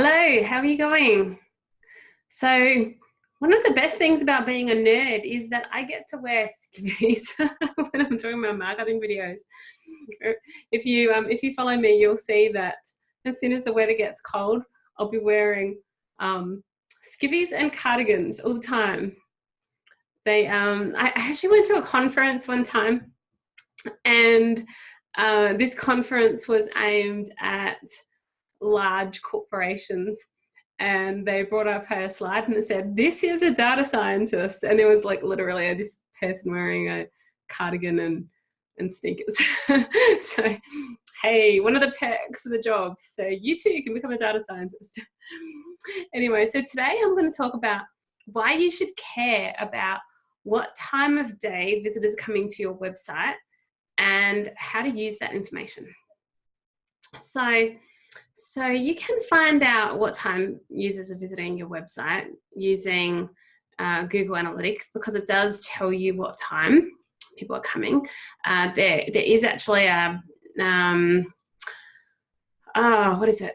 Hello, how are you going? So, one of the best things about being a nerd is that I get to wear skivvies when I'm doing my marketing videos. If you follow me, you'll see that as soon as the weather gets cold, I'll be wearing skivvies and cardigans all the time. I actually went to a conference one time, and this conference was aimed at large corporations, and they brought up a slide and it said, "This is a data scientist," and there was like literally this person wearing a cardigan and sneakers. So, hey, one of the perks of the job. So you too can become a data scientist. Anyway, so today I'm going to talk about why you should care about what time of day visitors are coming to your website and how to use that information. So you can find out what time users are visiting your website using Google Analytics, because it does tell you what time people are coming. There is actually a what is it?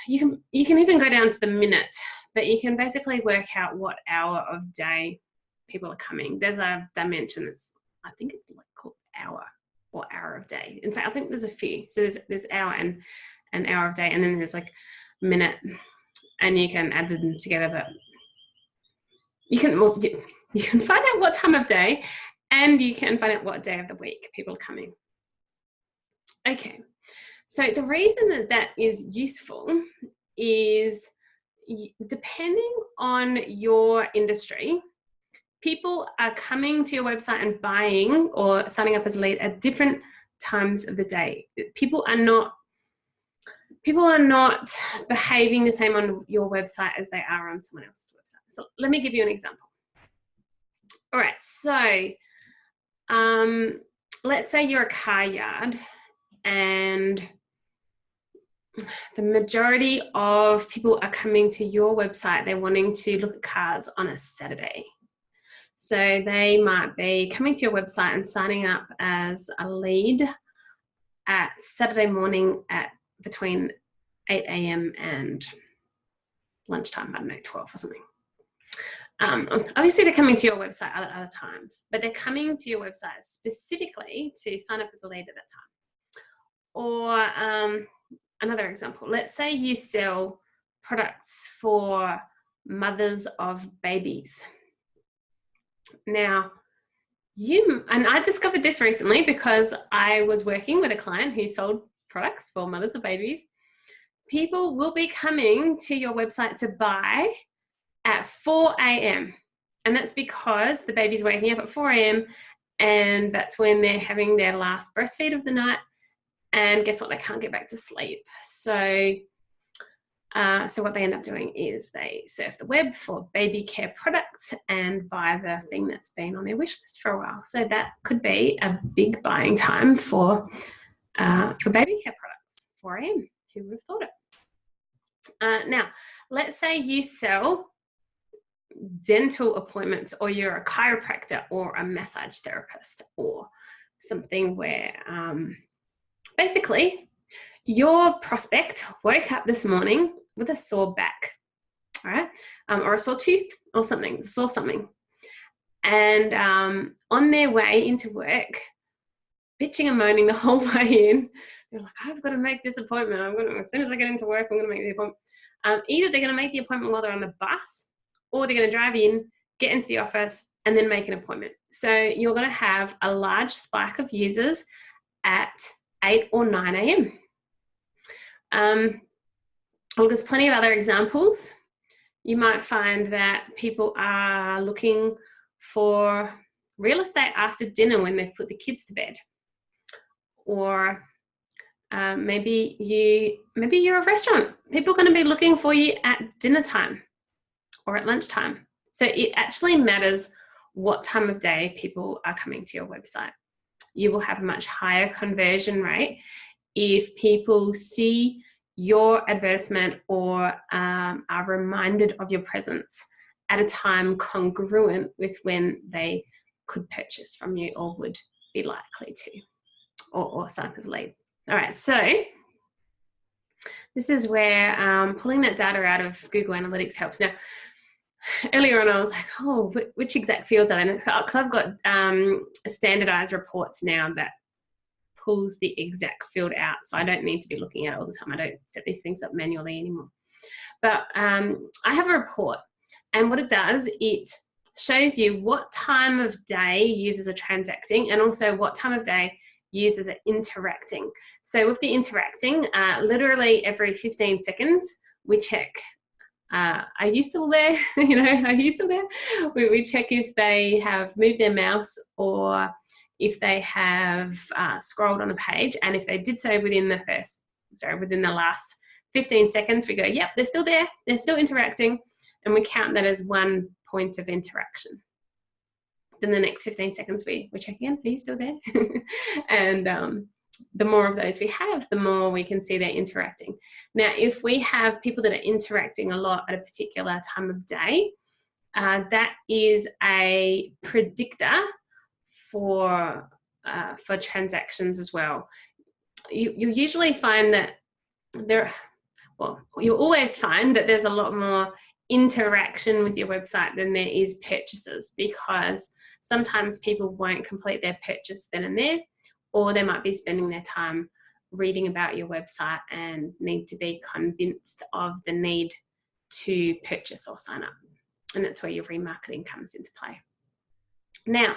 You can even go down to the minute, but you can basically work out what hour of day people are coming. There's a dimension I think it's like called hour or hour of day. In fact, I think there's a few. So there's hour and an hour of day, and then there's like minute, and you can add them together. But you can find out what time of day, and you can find out what day of the week people are coming. Okay, so the reason that is useful is, depending on your industry, people are coming to your website and buying or signing up as a lead at different times of the day. People are not behaving the same on your website as they are on someone else's website. So let me give you an example. All right, so let's say you're a car yard, and the majority of people are coming to your website. They're wanting to look at cars on a Saturday. So they might be coming to your website and signing up as a lead at Saturday morning at between 8 a.m. and lunchtime, I don't know, 12 or something. Obviously, they're coming to your website at other times, but they're coming to your website specifically to sign up as a lead at that time. Or another example, let's say you sell products for mothers of babies. Now, and I discovered this recently because I was working with a client who sold products for mothers of babies. People will be coming to your website to buy at 4 a.m. And that's because the baby's waking up at 4 a.m. and that's when they're having their last breastfeed of the night. And guess what? They can't get back to sleep. So what they end up doing is they surf the web for baby care products and buy the thing that's been on their wish list for a while. So that could be a big buying time for baby care products, 4 a.m. Who would have thought it? Now, let's say you sell dental appointments, or you're a chiropractor or a massage therapist, or something where basically your prospect woke up this morning with a sore back, all right, or a sore tooth or something, and on their way into work, bitching and moaning the whole way in, they're like, I've got to make this appointment. As soon as I get into work, I'm going to make the appointment. Either they're going to make the appointment while they're on the bus, or they're going to drive in, get into the office, and then make an appointment. So you're going to have a large spike of users at 8 or 9 a.m. Well, there's plenty of other examples. You might find that people are looking for real estate after dinner when they've put the kids to bed. Or maybe you're a restaurant. People are going to be looking for you at dinner time or at lunchtime. So it actually matters what time of day people are coming to your website. You will have a much higher conversion rate if people see your advertisement or are reminded of your presence at a time congruent with when they could purchase from you or would be likely to, or sign up as a lead. All right, so This is where pulling that data out of Google Analytics helps. Now, earlier on, I was like, oh, which exact fields are there? Because I've got standardized reports now that pulls the exact field out, so I don't need to be looking at it all the time. I don't set these things up manually anymore. But I have a report, and what it does, it shows you what time of day users are transacting and also what time of day users are interacting. So with the interacting, literally every 15 seconds, we check, are you still there? You know, are you still there? We check if they have moved their mouse or if they have scrolled on a page, and if they did so within the last 15 seconds, we go, yep, they're still there, they're still interacting, and we count that as 1 point of interaction. Then the next 15 seconds, we check again, are you still there? And the more of those we have, the more we can see they're interacting. Now, if we have people that are interacting a lot at a particular time of day, that is a predictor for transactions as well. You usually find that you always find that there's a lot more interaction with your website than there is purchases, because sometimes people won't complete their purchase then and there, or they might be spending their time reading about your website and need to be convinced of the need to purchase or sign up. And that's where your remarketing comes into play. Now,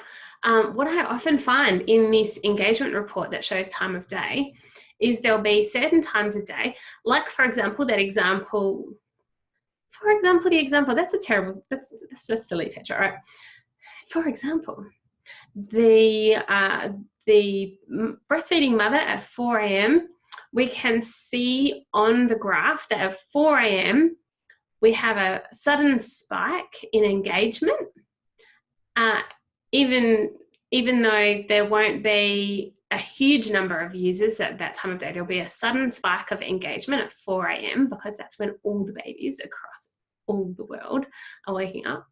what I often find in this engagement report that shows time of day is there'll be certain times of day, like for example, the example, that's just a silly picture, right? For example, the breastfeeding mother at 4 a.m, we can see on the graph that at 4 a.m, we have a sudden spike in engagement. Even though there won't be a huge number of users at that time of day, there'll be a sudden spike of engagement at 4 a.m, because that's when all the babies across all the world are waking up.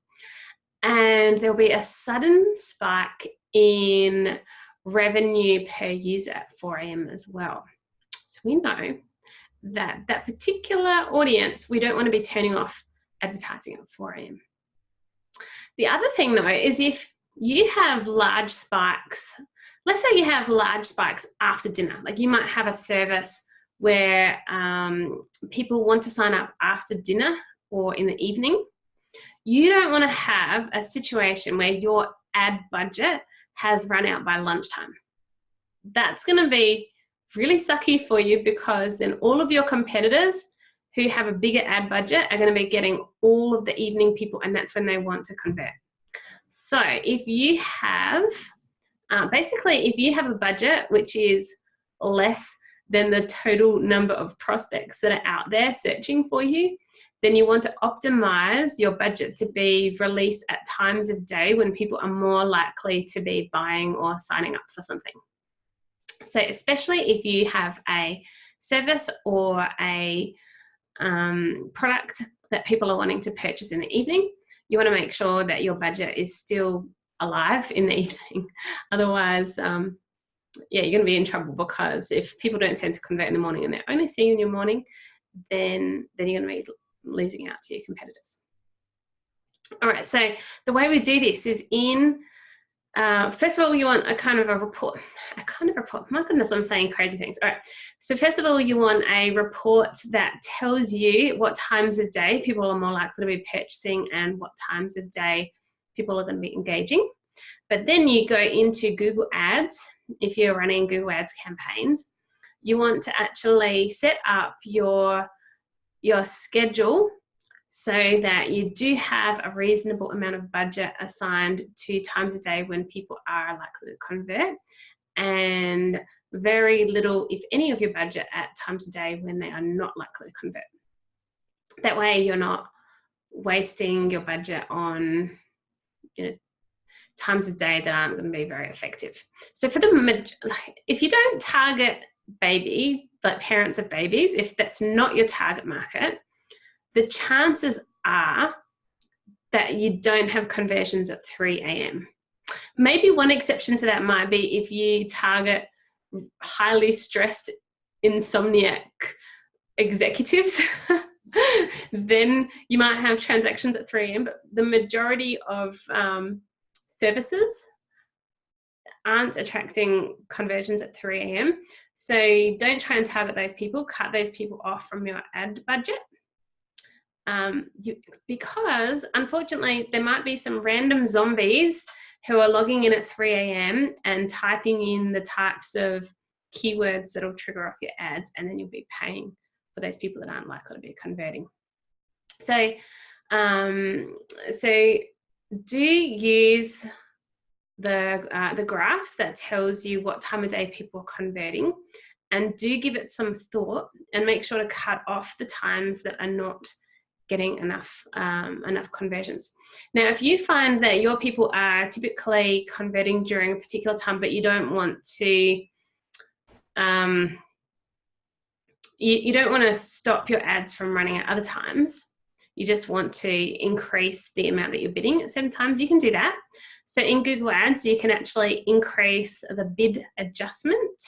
And there'll be a sudden spike in revenue per user at 4 a.m. as well. So we know that that particular audience, we don't want to be turning off advertising at 4 a.m. The other thing though is if you have large spikes, let's say you have large spikes after dinner, like you might have a service where people want to sign up after dinner or in the evening. You don't want to have a situation where your ad budget has run out by lunchtime. That's going to be really sucky for you, because then all of your competitors who have a bigger ad budget are going to be getting all of the evening people, and that's when they want to convert. So if you have, basically if you have a budget which is less than the total number of prospects that are out there searching for you, then you want to optimize your budget to be released at times of day when people are more likely to be buying or signing up for something. So especially if you have a service or a product that people are wanting to purchase in the evening, you want to make sure that your budget is still alive in the evening. Otherwise, yeah, you're going to be in trouble, because if people don't tend to convert in the morning and they only see you in your morning, then you're going to be losing out to your competitors. All right, so the way we do this is first of all, you want a kind of a report. My goodness, I'm saying crazy things. All right, so first of all, you want a report that tells you what times of day people are more likely to be purchasing and what times of day people are going to be engaging. But then you go into Google Ads. If you're running Google Ads campaigns, you want to actually set up your schedule so that you do have a reasonable amount of budget assigned to times a day when people are likely to convert, and very little, if any, of your budget at times a day when they are not likely to convert. That way you're not wasting your budget on times of day that aren't going to be very effective. So for if you don't target parents of babies, if that's not your target market, the chances are that you don't have conversions at 3 a.m. Maybe one exception to that might be if you target highly stressed insomniac executives, then you might have transactions at 3 a.m. But the majority of services aren't attracting conversions at 3 a.m. So don't try and target those people. Cut those people off from your ad budget. Because unfortunately there might be some random zombies who are logging in at 3 a.m. and typing in the types of keywords that'll trigger off your ads, and then you'll be paying for those people that aren't likely to be converting. So, do use the graphs that tells you what time of day people are converting, and do give it some thought and make sure to cut off the times that are not getting enough conversions. Now, if you find that your people are typically converting during a particular time, but you don't want to you don't want to stop your ads from running at other times, you just want to increase the amount that you're bidding at certain times, you can do that. So in Google Ads, you can actually increase the bid adjustment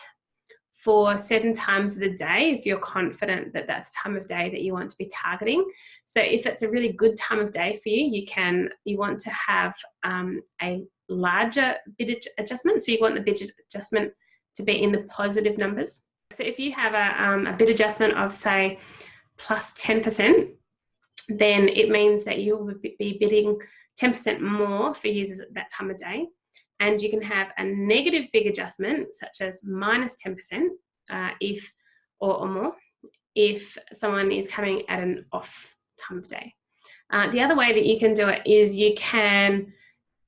for certain times of the day if you're confident that that's the time of day that you want to be targeting. So if it's a really good time of day for you, you want to have a larger bid adjustment. So you want the bid adjustment to be in the positive numbers. So if you have a bid adjustment of, say, plus 10%, then it means that you will be bidding 10% more for users at that time of day. And you can have a negative bid adjustment, such as minus 10% or more, if someone is coming at an off time of day. The other way that you can do it is you can,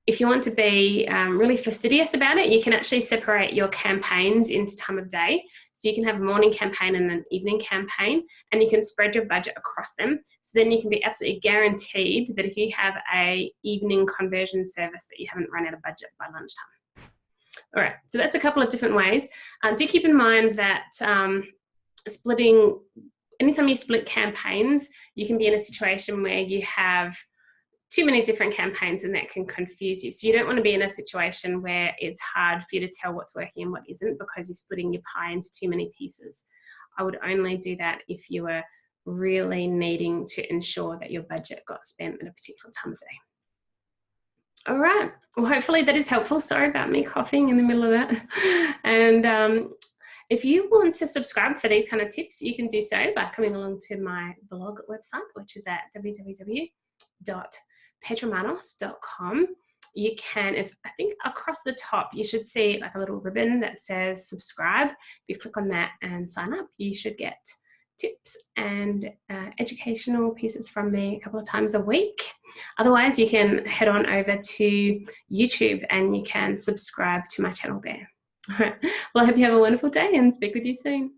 if you want to be really fastidious about it, you can actually separate your campaigns into time of day. So you can have a morning campaign and an evening campaign, and you can spread your budget across them. So then you can be absolutely guaranteed that if you have a evening conversion service, that you haven't run out of budget by lunchtime. All right, so that's a couple of different ways. Do keep in mind that anytime you split campaigns, you can be in a situation where you have too many different campaigns, and that can confuse you. So you don't want to be in a situation where it's hard for you to tell what's working and what isn't, because you're splitting your pie into too many pieces. I would only do that if you were really needing to ensure that your budget got spent at a particular time of day. All right, well, hopefully that is helpful. Sorry about me coughing in the middle of that. And if you want to subscribe for these kind of tips, you can do so by coming along to my blog website, which is at www.petramanos.com. You can, I think across the top, you should see like a little ribbon that says subscribe. If you click on that and sign up, you should get tips and educational pieces from me a couple of times a week. Otherwise, you can head on over to YouTube and you can subscribe to my channel there. All right. Well, I hope you have a wonderful day and speak with you soon.